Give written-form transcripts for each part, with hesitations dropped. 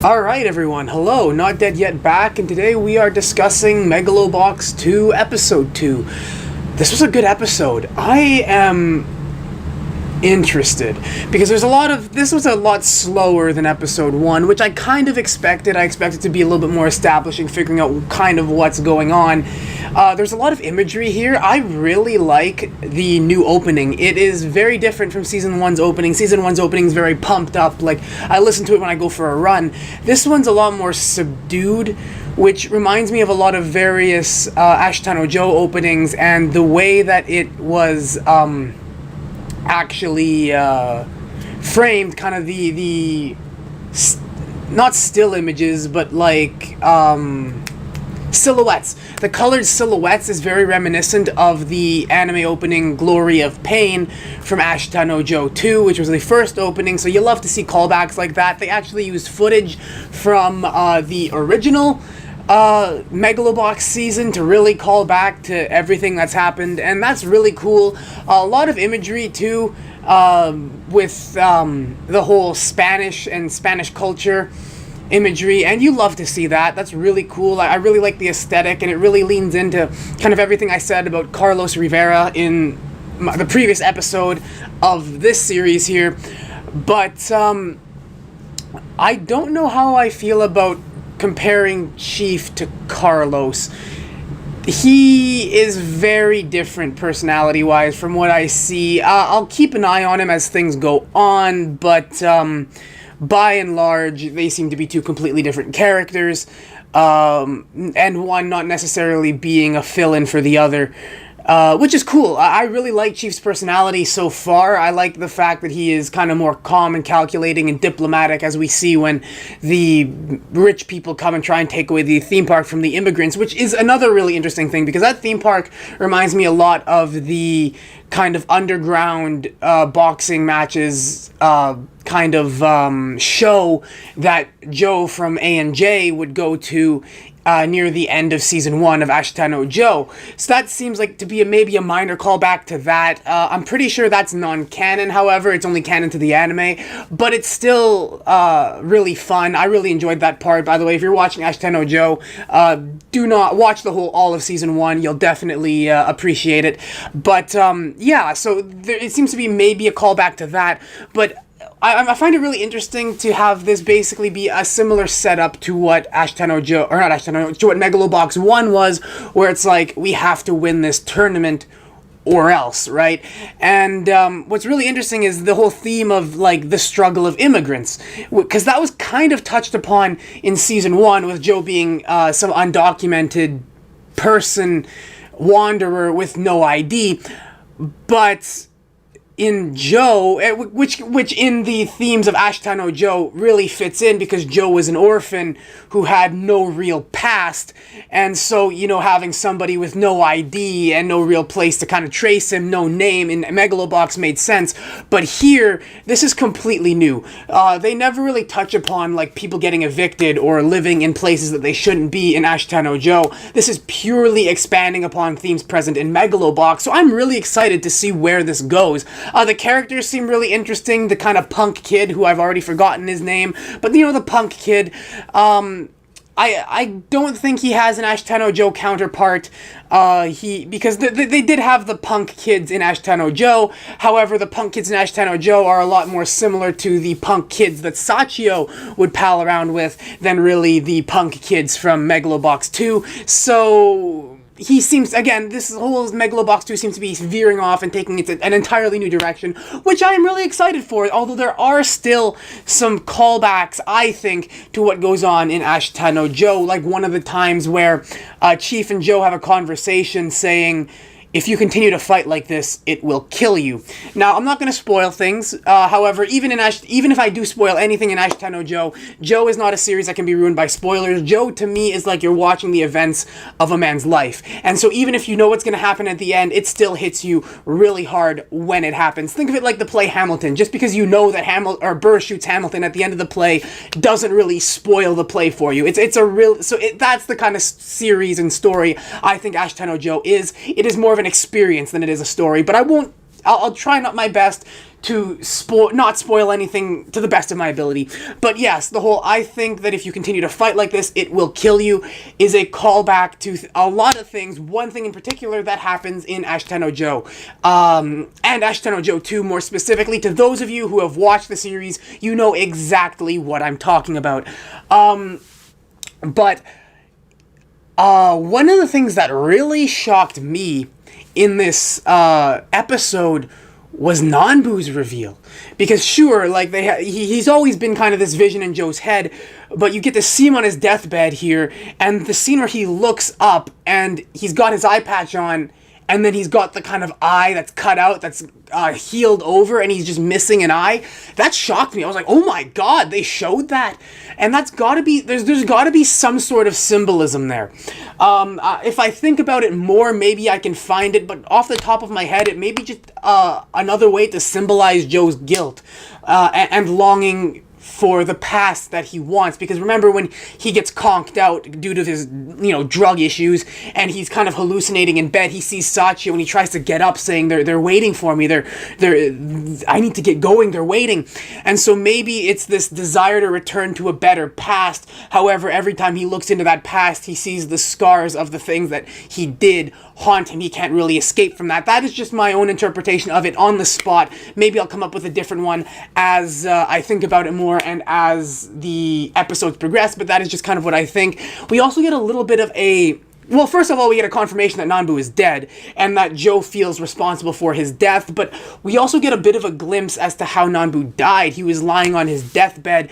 Alright everyone, hello, Not Dead Yet back, and today we are discussing Megalobox 2, Episode 2. This was a good episode. I am interested, because this was a lot slower than Episode 1, which I kind of expected. I expected to be a little bit more establishing, figuring out kind of what's going on. There's a lot of imagery here. I really like the new opening. It is very different from Season 1's opening. Season 1's opening is very pumped up, like, I listen to it when I go for a run. This one's a lot more subdued, which reminds me of a lot of various Ashitano Joe openings, and the way that it was actually framed, kind of not still images, but like silhouettes. The colored silhouettes is very reminiscent of the anime opening Glory of Pain from Ashitano Joe 2, which was the first opening, so you love to see callbacks like that. They actually used footage from the original Megalobox season to really call back to everything that's happened, and that's really cool. A lot of imagery too, with the whole Spanish and Spanish culture imagery, and you love to see that. That's really cool. I really like the aesthetic, and it really leans into kind of everything I said about Carlos Rivera in the previous episode of this series here. But I don't know how I feel about comparing Chief to Carlos. He is very different personality-wise from what I see. I'll keep an eye on him as things go on, but by and large, they seem to be two completely different characters, and one not necessarily being a fill-in for the other. Which is cool. I really like Chief's personality so far. I like the fact that he is kind of more calm and calculating and diplomatic, as we see when the rich people come and try and take away the theme park from the immigrants, which is another really interesting thing, because that theme park reminds me a lot of the kind of underground boxing matches kind of show that Joe from A&J would go to near the end of Season 1 of Ashitano Joe. So that seems like to be maybe a minor callback to that. I'm pretty sure that's non-canon, however. It's only canon to the anime. But it's still really fun. I really enjoyed that part. By the way, if you're watching Ashitano Joe, do not watch all of Season 1. You'll definitely appreciate it. But yeah, so it seems to be maybe a callback to that. But I find it really interesting to have this basically be a similar setup to what Ashitano Joe, or not Ashitano, to what Megalobox 1 was, where it's like, we have to win this tournament or else, right? And what's really interesting is the whole theme of, like, the struggle of immigrants, because that was kind of touched upon in Season 1, with Joe being some undocumented person, wanderer with no ID, but in Joe, which in the themes of Ashitano Joe really fits in, because Joe was an orphan who had no real past, and so, you know, having somebody with no ID and no real place to kind of trace him, no name, in Megalobox made sense. But here, this is completely new. They never really touch upon, like, people getting evicted or living in places that they shouldn't be in Ashitano Joe. This is purely expanding upon themes present in Megalobox, so I'm really excited to see where this goes. The characters seem really interesting. The kind of punk kid, who I've already forgotten his name, but you know, the punk kid. I don't think he has an Ashitano Joe counterpart, because they did have the punk kids in Ashitano Joe. However, the punk kids in Ashitano Joe are a lot more similar to the punk kids that Sachio would pal around with than really the punk kids from Megalobox 2. So he seems, again, this whole Megalobox 2 seems to be veering off and taking it an entirely new direction, which I am really excited for, although there are still some callbacks, I think, to what goes on in Ashitano Joe, like one of the times where Chief and Joe have a conversation saying, if you continue to fight like this, it will kill you. Now, I'm not going to spoil things. However, even if I do spoil anything in Ashitano Joe, Joe is not a series that can be ruined by spoilers. Joe, to me, is like you're watching the events of a man's life. And so even if you know what's going to happen at the end, it still hits you really hard when it happens. Think of it like the play Hamilton. Just because you know that Burr shoots Hamilton at the end of the play doesn't really spoil the play for you. That's the kind of series and story I think Ashitano Joe is. It is more of an experience than it is a story, but I'll try not my best to not spoil anything to the best of my ability. But yes, the whole "I think that if you continue to fight like this, it will kill you" is a callback to a lot of things. One thing in particular that happens in Ashita Joe, and Ashita Joe 2 more specifically. To those of you who have watched the series, you know exactly what I'm talking about. But one of the things that really shocked me in this episode was Nanbu's reveal. Because sure, like he's always been kind of this vision in Joe's head, but you get to see him on his deathbed here, and the scene where he looks up and he's got his eye patch on, and then he's got the kind of eye that's cut out, that's healed over, and he's just missing an eye. That shocked me. I was like, oh my god, they showed that? And that's gotta be, there's gotta be some sort of symbolism there. If I think about it more, maybe I can find it, but off the top of my head, it may be just another way to symbolize Joe's guilt and longing for the past that he wants. Because remember when he gets conked out due to his, drug issues, and he's kind of hallucinating in bed, he sees Sachio and he tries to get up saying, they're waiting for me, I need to get going, they're waiting. And so maybe it's this desire to return to a better past. However, every time he looks into that past, he sees the scars of the things that he did haunt him. He can't really escape from that. That is just my own interpretation of it on the spot. Maybe I'll come up with a different one as I think about it more and as the episodes progress, but that is just kind of what I think. We also get a little bit of well, first of all, we get a confirmation that Nanbu is dead, and that Joe feels responsible for his death, but we also get a bit of a glimpse as to how Nanbu died. He was lying on his deathbed,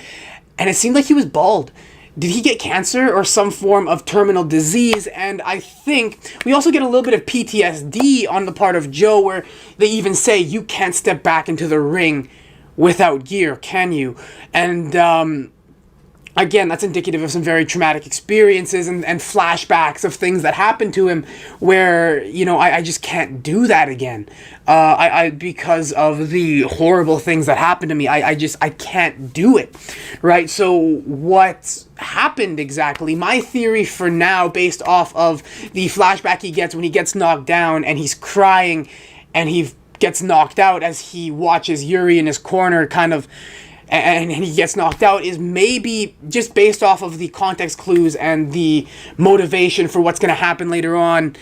and it seemed like he was bald. Did he get cancer or some form of terminal disease? And I think we also get a little bit of PTSD on the part of Joe, where they even say, you can't step back into the ring without gear, can you? And again, that's indicative of some very traumatic experiences and flashbacks of things that happened to him where, I just can't do that again. Because of the horrible things that happened to me, I can't do it, right? So what happened exactly? My theory for now, based off of the flashback he gets when he gets knocked down and he's crying and he gets knocked out as he watches Yuri in his corner kind of, and he gets knocked out, is maybe just based off of the context clues and the motivation for what's going to happen later on,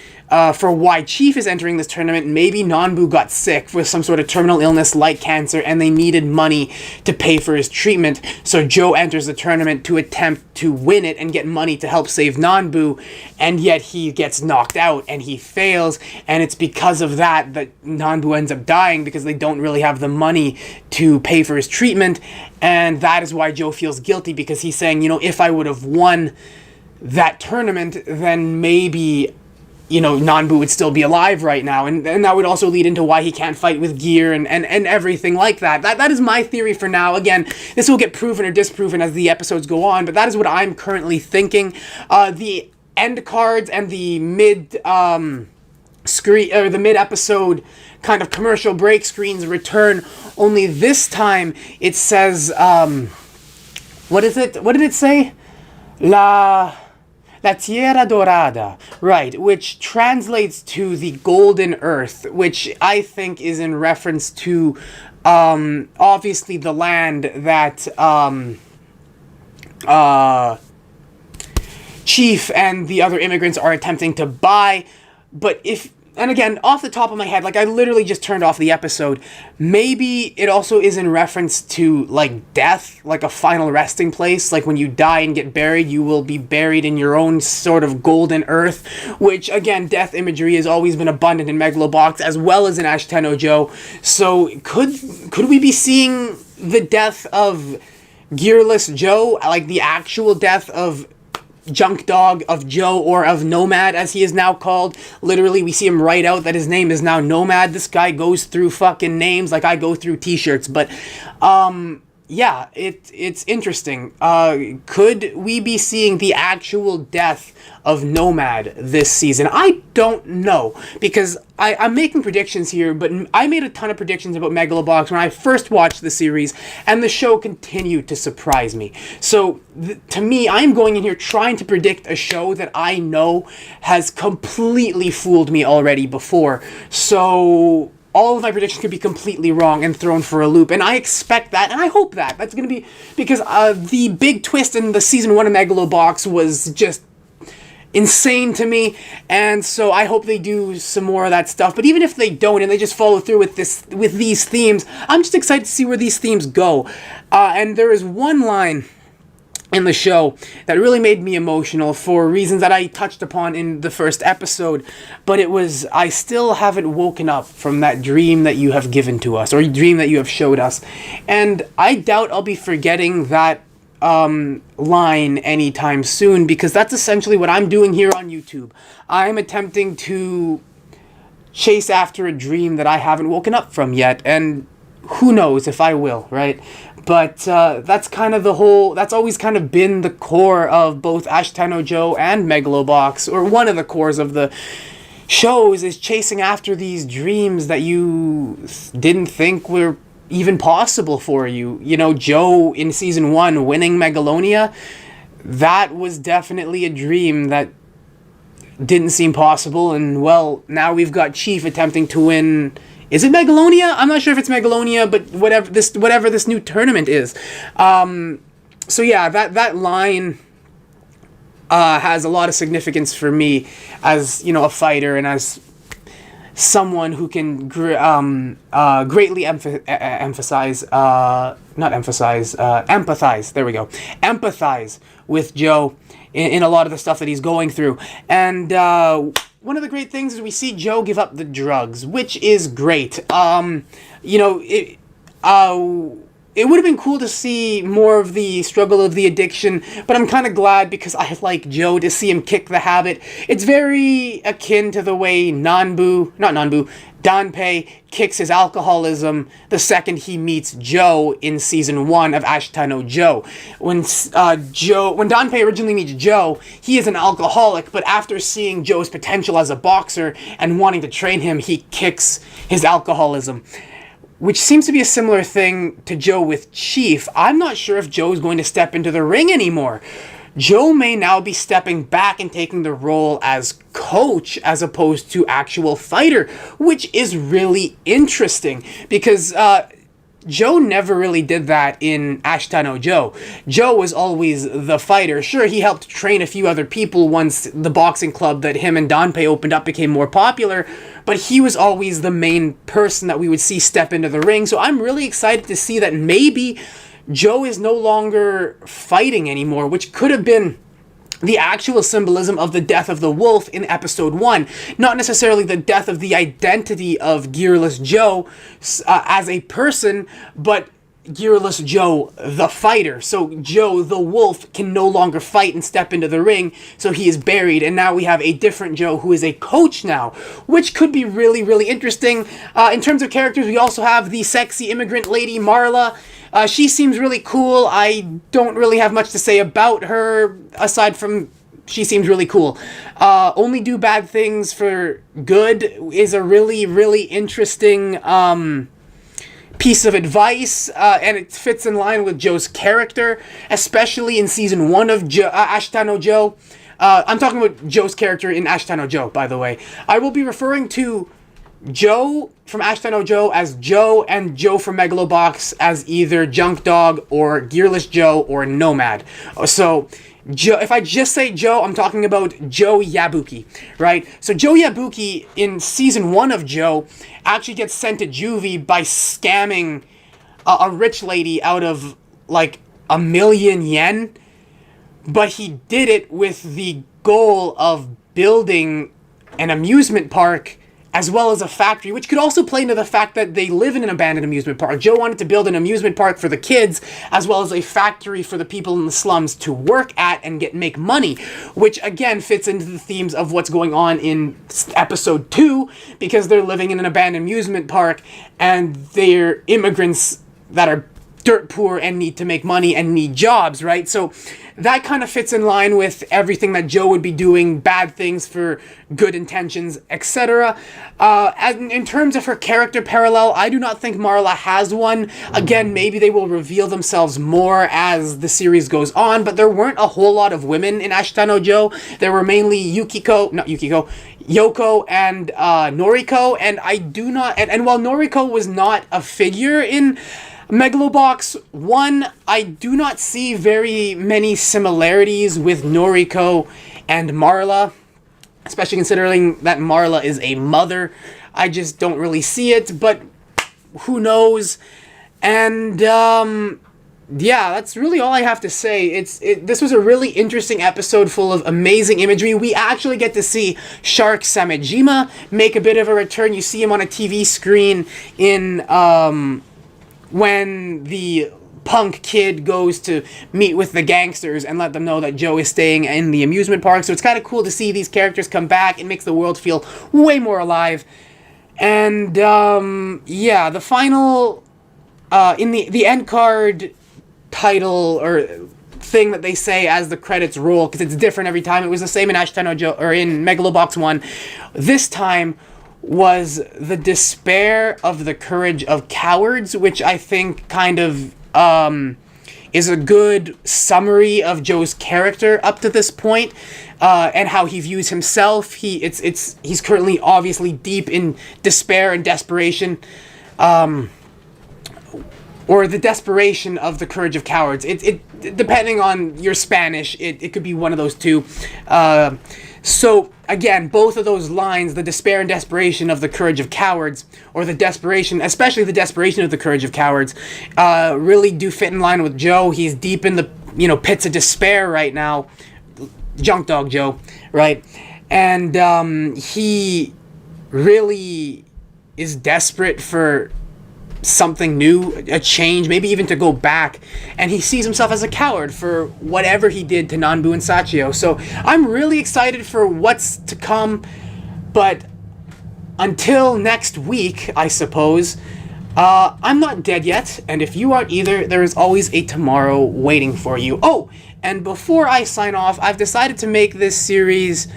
for why Chief is entering this tournament. Maybe Nanbu got sick with some sort of terminal illness like cancer, and they needed money to pay for his treatment, so Joe enters the tournament to attempt to win it and get money to help save Nanbu, and yet he gets knocked out and he fails, and it's because of that Nanbu ends up dying, because they don't really have the money to pay for his treatment. And that is why Joe feels guilty, because he's saying, if I would have won that tournament, then maybe, Nanbu would still be alive right now. And that would also lead into why he can't fight with gear and everything like that. That is my theory for now. Again, this will get proven or disproven as the episodes go on, but that is what I'm currently thinking. The end cards and the screen, or the mid-episode kind of commercial break screens return, only this time it says, what is it? What did it say? La Tierra Dorada, right, which translates to the Golden Earth, which I think is in reference to, obviously the land that, Chief and the other immigrants are attempting to buy. But and again, off the top of my head, I literally just turned off the episode, maybe it also is in reference to, death, like a final resting place. Like, when you die and get buried, you will be buried in your own sort of golden earth, which, again, death imagery has always been abundant in Megalobox, as well as in Ashita Joe. So, could we be seeing the death of Gearless Joe, like the actual death of Junk Dog, of Joe, or of Nomad, as he is now called? Literally, we see him write out that his name is now Nomad. This guy goes through fucking names like I go through t-shirts. But, yeah, it's interesting. Could we be seeing the actual death of Nomad this season? I don't know, because I'm making predictions here, but I made a ton of predictions about Megalobox when I first watched the series, and the show continued to surprise me. So, to me, I'm going in here trying to predict a show that I know has completely fooled me already before. So, all of my predictions could be completely wrong and thrown for a loop. And I expect that, and I hope that. That's going to be, because the big twist in the season 1 of Megalobox was just insane to me, and so I hope they do some more of that stuff. But even if they don't and they just follow through with these themes, I'm just excited to see where these themes go. And there is one line in the show that really made me emotional for reasons that I touched upon in the first episode, but it was, "I still haven't woken up from that dream that you have given to us, or dream that you have showed us." And I doubt I'll be forgetting that line anytime soon, because that's essentially what I'm doing here on YouTube. I'm attempting to chase after a dream that I haven't woken up from yet, and who knows if I will, right? But that's kind of that's always kind of been the core of both Ashitano Joe and Megalobox, or one of the cores of the shows, is chasing after these dreams that you didn't think were even possible for you. You know, Joe in season 1 winning Megalonia, that was definitely a dream that didn't seem possible. And well, now we've got Chief attempting to win, is it Megalonia? I'm not sure if it's Megalonia, but whatever this new tournament is. So yeah, that line has a lot of significance for me as, you know, a fighter, and as someone who can greatly empathize with Joe in a lot of the stuff that he's going through. And one of the great things is we see Joe give up the drugs, which is great. You know, it would have been cool to see more of the struggle of the addiction, but I'm kind of glad, because I like Joe, to see him kick the habit. It's very akin to the way Danpei kicks his alcoholism the second he meets Joe in season 1 of Ashitano Joe. When Danpei originally meets Joe, he is an alcoholic, but after seeing Joe's potential as a boxer and wanting to train him, he kicks his alcoholism, which seems to be a similar thing to Joe with Chief. I'm not sure if Joe's going to step into the ring anymore. Joe may now be stepping back and taking the role as coach as opposed to actual fighter, which is really interesting, because Joe never really did that in Ashitano Joe. Joe was always the fighter. Sure, he helped train a few other people once the boxing club that him and Danpei opened up became more popular, but he was always the main person that we would see step into the ring. So I'm really excited to see that maybe Joe is no longer fighting anymore, which could have been the actual symbolism of the death of the wolf in episode 1. Not necessarily the death of the identity of Gearless Joe as a person, but Gearless Joe the fighter. So Joe the wolf can no longer fight and step into the ring, so he is buried, and now we have a different Joe who is a coach now, which could be really, really interesting. In terms of characters, we also have the sexy immigrant lady Marla. She seems really cool. I don't really have much to say about her, aside from she seems really cool. Only do bad things for good is a really, really interesting piece of advice, and it fits in line with Joe's character, especially in season 1 of Ashitano Joe. I'm talking about Joe's character in Ashitano Joe, by the way. I will be referring to Joe from Ashitano Joe as Joe, and Joe from Megalobox as either Junk Dog or Gearless Joe or Nomad. So Joe, if I just say Joe, I'm talking about Joe Yabuki, right? So Joe Yabuki in season 1 of Joe actually gets sent to juvie by scamming a rich lady out of like 1,000,000 yen, but he did it with the goal of building an amusement park as well as a factory, which could also play into the fact that they live in an abandoned amusement park. Joe wanted to build an amusement park for the kids, as well as a factory for the people in the slums to work at and make money, which again fits into the themes of what's going on in episode 2, because they're living in an abandoned amusement park, and they're immigrants that are dirt poor and need to make money and need jobs, right? So that kind of fits in line with everything that Joe would be doing, bad things for good intentions, etc. In terms of her character parallel, I do not think Marla has one. Again, maybe they will reveal themselves more as the series goes on, but there weren't a whole lot of women in Ashitano Joe. There were mainly Yoko and Noriko, and I do not... And while Noriko was not a figure in Megalobox 1, I do not see very many similarities with Noriko and Marla, especially considering that Marla is a mother. I just don't really see it, but who knows? And yeah, that's really all I have to say. This was a really interesting episode full of amazing imagery. We actually get to see Shark Samejima make a bit of a return. You see him on a TV screen in when the punk kid goes to meet with the gangsters and let them know that Joe is staying in the amusement park. So it's kind of cool to see these characters come back. It makes the world feel way more alive. And yeah, the final in the end card title or thing that they say as the credits roll, because it's different every time. It was the same in Ashitano Joe or in Megalobox 1. This time was the despair of the courage of cowards, which I think kind of is a good summary of Joe's character up to this point, and how he views himself. He's currently obviously deep in despair and desperation, or the desperation of the courage of cowards. It depending on your Spanish, it could be one of those two. So, again, both of those lines, the despair and desperation of the courage of cowards, or the desperation, especially the desperation of the courage of cowards, really do fit in line with Joe. He's deep in the, pits of despair right now. Junk Dog Joe, right? And he really is desperate for something new, a change, maybe even to go back, and he sees himself as a coward for whatever he did to Nanbu and Sachio. So I'm really excited for what's to come, but until next week, I suppose, I'm not dead yet, and if you aren't either, there is always a tomorrow waiting for you. Oh, and before I sign off, I've decided to make this series...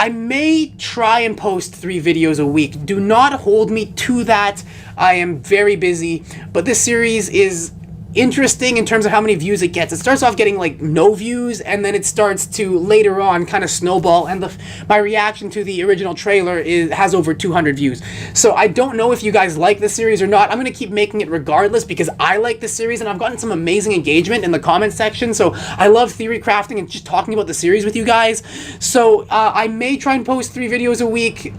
I may try and post 3 videos a week. Do not hold me to that. I am very busy, but this series is interesting in terms of how many views it gets. It starts off getting like no views, and then it starts to later on kind of snowball, and my reaction to the original trailer has over 200 views. So I don't know if you guys like this series or not. I'm going to keep making it regardless because I like this series, and I've gotten some amazing engagement in the comment section. So I love theory crafting and just talking about the series with you guys. So I may try and post 3 videos a week,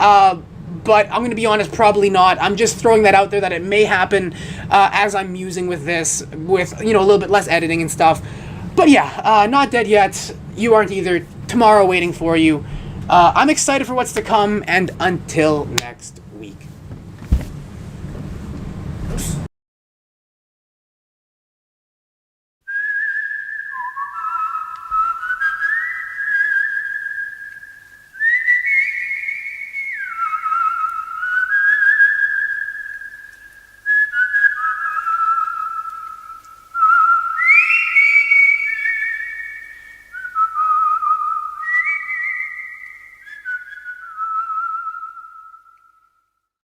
but I'm going to be honest, probably not. I'm just throwing that out there that it may happen as I'm musing with this, with, a little bit less editing and stuff. But yeah, not dead yet. You aren't either. Tomorrow waiting for you. I'm excited for what's to come, and until next